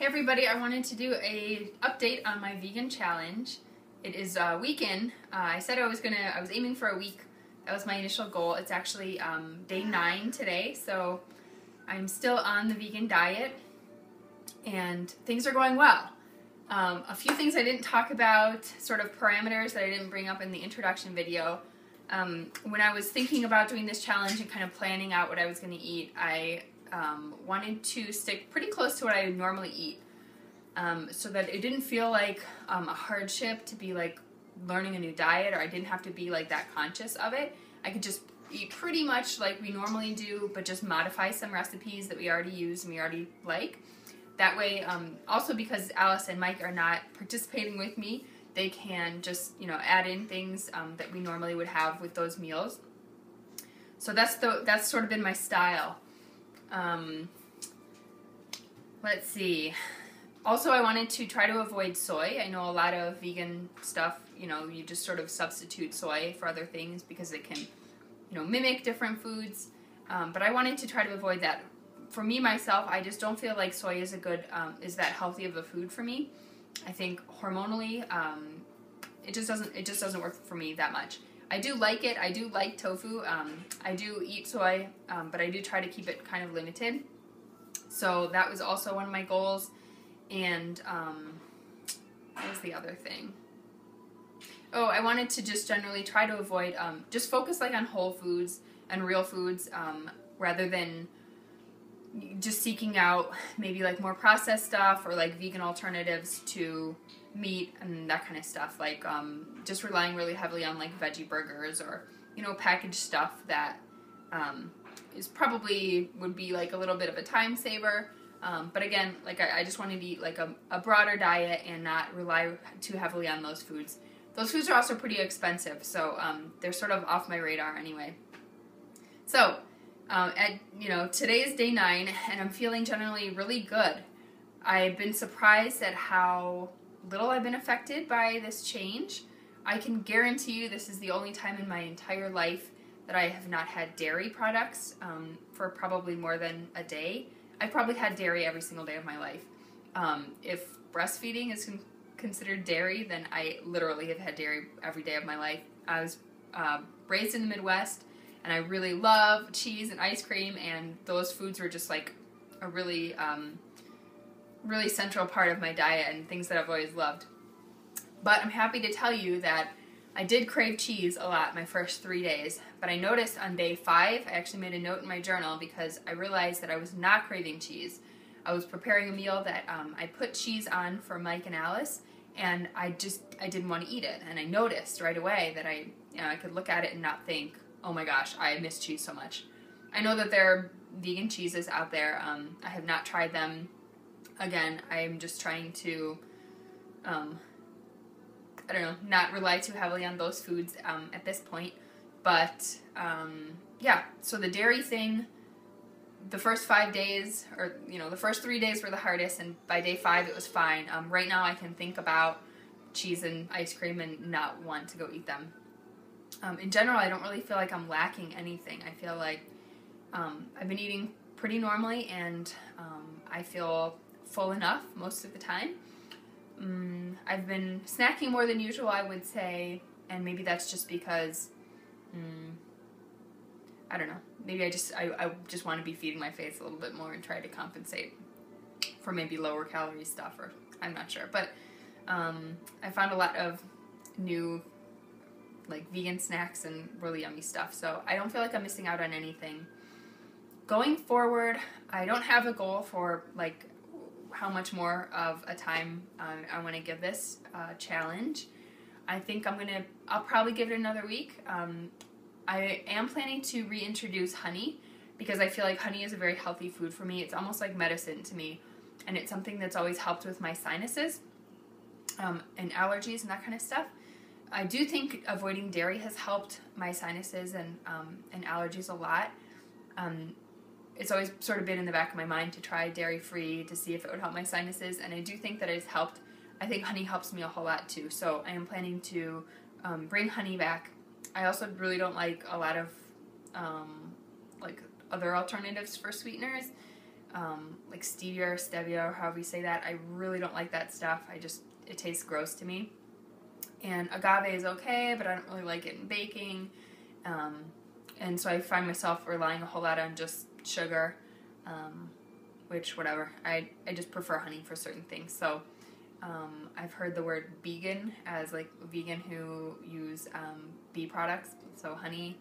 Hey everybody, I wanted to do a update on my vegan challenge. It is a weekend. I said I was aiming for a week. That was my initial goal. It's actually day 9 today, so I'm still on the vegan diet and things are going well. A few things I didn't talk about, sort of parameters that I didn't bring up in the introduction video. When I was thinking about doing this challenge and kind of planning out what I was going to eat, I wanted to stick pretty close to what I would normally eat, so that it didn't feel like a hardship to be like learning a new diet, or I didn't have to be like that conscious of it. I could just eat pretty much like we normally do, but just modify some recipes that we already use and we already like. That way, also because Alice and Mike are not participating with me, they can just, add in things that we normally would have with those meals. So that's sort of been my style. Let's see. Also, I wanted to try to avoid soy. I know a lot of vegan stuff, you just sort of substitute soy for other things because it can, mimic different foods. But I wanted to try to avoid that. For me, myself, I just don't feel like soy is is that healthy of a food for me. I think hormonally, it just doesn't work for me that much. I do like it. I do like tofu. I do eat soy, but I do try to keep it kind of limited. So that was also one of my goals. And what was the other thing? Oh, I wanted to just generally try to avoid, just focus like on whole foods and real foods, rather than just seeking out maybe like more processed stuff or like vegan alternatives to meat and that kind of stuff, like just relying really heavily on like veggie burgers or packaged stuff that is probably would be like a little bit of a time saver, but again, like I just wanted to eat like a broader diet and not rely too heavily on those foods. Those foods are also pretty expensive, so they're sort of off my radar anyway. So today is day 9 and I'm feeling generally really good. I've been surprised at how little I've been affected by this change. I can guarantee you this is the only time in my entire life that I have not had dairy products for probably more than a day. I've probably had dairy every single day of my life. If breastfeeding is considered dairy, then I literally have had dairy every day of my life. I was raised in the Midwest, and I really love cheese and ice cream, and those foods were just like a really central part of my diet and things that I've always loved. But I'm happy to tell you that I did crave cheese a lot my first 3 days, but I noticed on day 5, I actually made a note in my journal because I realized that I was not craving cheese. I was preparing a meal that I put cheese on for Mike and Alice, and I didn't want to eat it. And I noticed right away that I could look at it and not think, oh my gosh, I miss cheese so much. I know that there are vegan cheeses out there. I have not tried them. Again, I'm just trying to, not rely too heavily on those foods at this point. But, yeah, so the dairy thing, the first 5 days, or, the first 3 days were the hardest, and by day 5 it was fine. Right now I can think about cheese and ice cream and not want to go eat them. In general, I don't really feel like I'm lacking anything. I feel like I've been eating pretty normally, and I feel full enough most of the time. I've been snacking more than usual, I would say, and maybe that's just because, I don't know, maybe I just want to be feeding my face a little bit more and try to compensate for maybe lower calorie stuff, or I'm not sure. But I found a lot of new like vegan snacks and really yummy stuff, so I don't feel like I'm missing out on anything. Going forward, I don't have a goal for like how much more of a time I want to give this challenge. I think I'll probably give it another week. I am planning to reintroduce honey because I feel like honey is a very healthy food for me. It's almost like medicine to me, and it's something that's always helped with my sinuses and allergies and that kind of stuff. I do think avoiding dairy has helped my sinuses and allergies a lot. It's always sort of been in the back of my mind to try dairy-free to see if it would help my sinuses, and I do think that it's helped. I think honey helps me a whole lot too, so I am planning to bring honey back. I also really don't like a lot of like other alternatives for sweeteners. like stevia or stevia or however you say that. I really don't like that stuff. It tastes gross to me. And agave is okay, but I don't really like it in baking. And so I find myself relying a whole lot on just sugar, which whatever. I just prefer honey for certain things. So I've heard the word vegan as like vegan who use bee products, so honey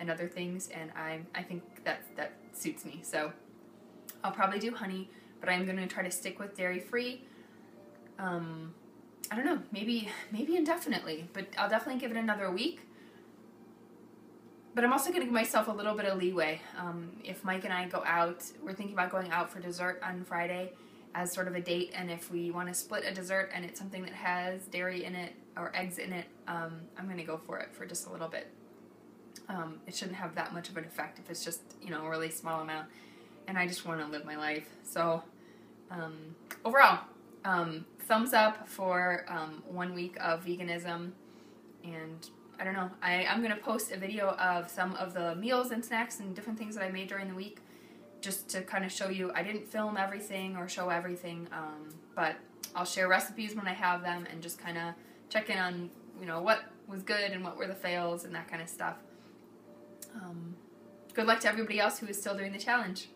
and other things, and I think that suits me. So I'll probably do honey, but I'm going to try to stick with dairy-free. I don't know, maybe indefinitely, but I'll definitely give it another week. But I'm also going to give myself a little bit of leeway. If Mike and I go out, we're thinking about going out for dessert on Friday as sort of a date, and if we want to split a dessert and it's something that has dairy in it or eggs in it, I'm going to go for it for just a little bit. It shouldn't have that much of an effect if it's just, a really small amount, and I just want to live my life. So overall, thumbs up for 1 week of veganism, and I don't know, I'm going to post a video of some of the meals and snacks and different things that I made during the week, just to kind of show you. I didn't film everything or show everything, but I'll share recipes when I have them and just kind of check in on, what was good and what were the fails and that kind of stuff. Good luck to everybody else who is still doing the challenge.